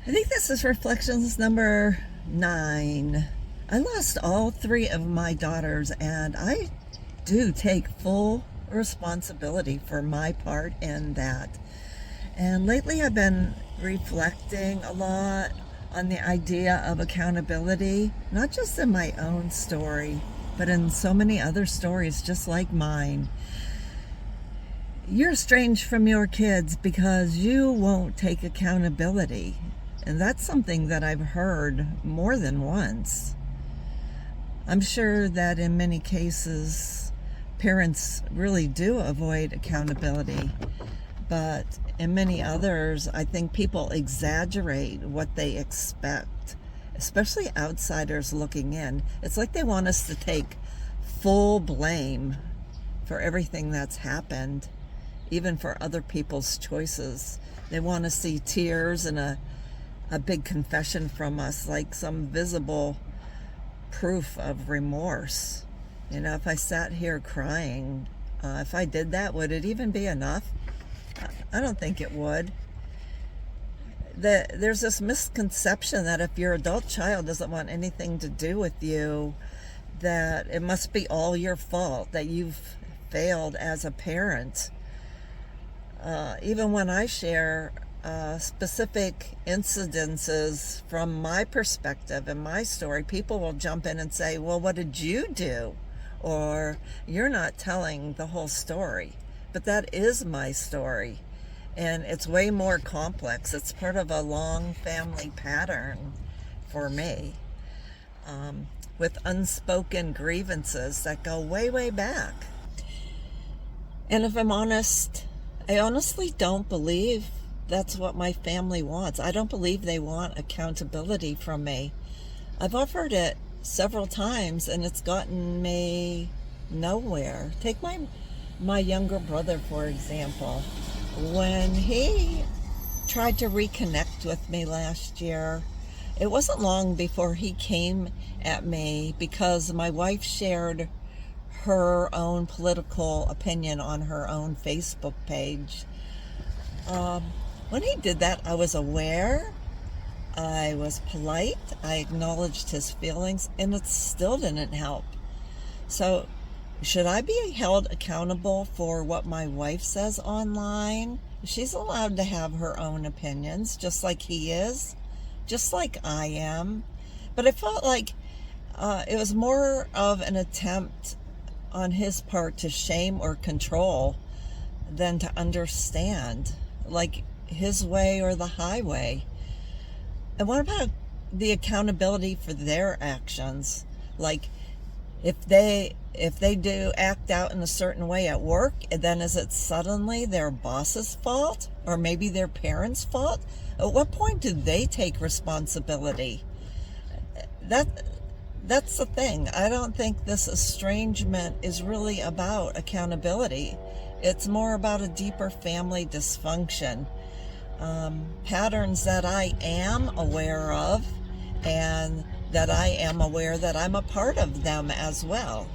I think this is reflections number 9. I lost all 3 of my daughters, and I do take full responsibility for my part in that. And lately I've been reflecting a lot on the idea of accountability, not just in my own story, but in so many other stories just like mine. You're estranged from your kids because you won't take accountability. And that's something that I've heard more than once. I'm sure that in many cases, parents really do avoid accountability. But in many others, I think people exaggerate what they expect, especially outsiders looking in. It's like they want us to take full blame for everything that's happened, even for other people's choices. They want to see tears and a big confession from us, like some visible proof of remorse. If I sat here crying, if I did that, would it even be enough? I don't think it would. There's this misconception that if your adult child doesn't want anything to do with you, that it must be all your fault, that you've failed as a parent. Even when I share specific incidences from my perspective and my story, people will jump in and say, well, what did you do? Or you're not telling the whole story. But that is my story. And it's way more complex. It's part of a long family pattern for me, with unspoken grievances that go way, way back. And if I'm honest, I honestly don't believe that's what my family wants. I don't believe they want accountability from me. I've offered it several times and it's gotten me nowhere. Take my younger brother, for example. When he tried to reconnect with me last year, it wasn't long before he came at me because my wife shared her own political opinion on her own Facebook page. When he did that, I was aware, I was polite, I acknowledged his feelings, and it still didn't help. So, should I be held accountable for what my wife says online? She's allowed to have her own opinions, just like he is, just like I am. But I felt like it was more of an attempt on his part to shame or control than to understand, like his way or the highway. And what about the accountability for their actions? Like if they do act out in a certain way at work, then is it suddenly their boss's fault or maybe their parents' fault? At what point do they take responsibility? That's the thing. I don't think this estrangement is really about accountability. It's more about a deeper family dysfunction. Patterns that I am aware of, and that I am aware that I'm a part of them as well.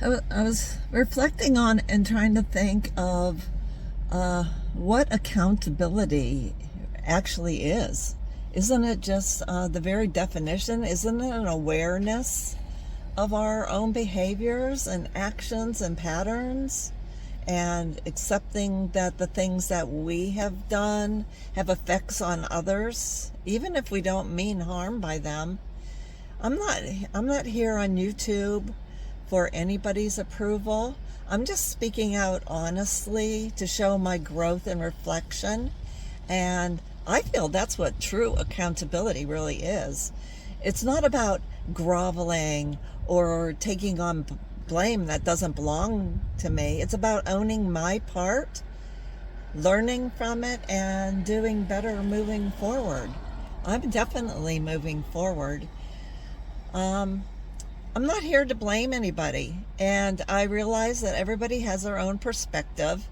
I was reflecting on and trying to think of what accountability actually is. Isn't it just the very definition? Isn't it an awareness of our own behaviors and actions and patterns, and accepting that the things that we have done have effects on others, even if we don't mean harm by them? I'm not here on YouTube for anybody's approval. I'm just speaking out honestly to show my growth and reflection, and I feel that's what true accountability really is. It's not about groveling or taking on blame that doesn't belong to me. It's about owning my part, learning from it, and doing better moving forward. I'm definitely moving forward. I'm not here to blame anybody, and I realize that everybody has their own perspective.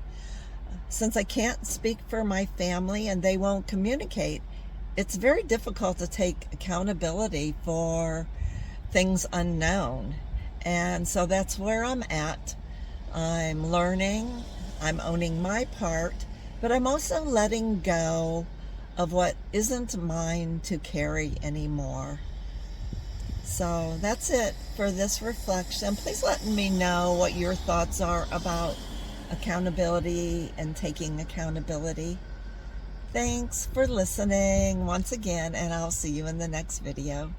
Since I can't speak for my family and they won't communicate, it's very difficult to take accountability for things unknown. And so that's where I'm at. I'm learning, I'm owning my part, but I'm also letting go of what isn't mine to carry anymore. So that's it for this reflection. Please let me know what your thoughts are about accountability and taking accountability. Thanks for listening once again, and I'll see you in the next video.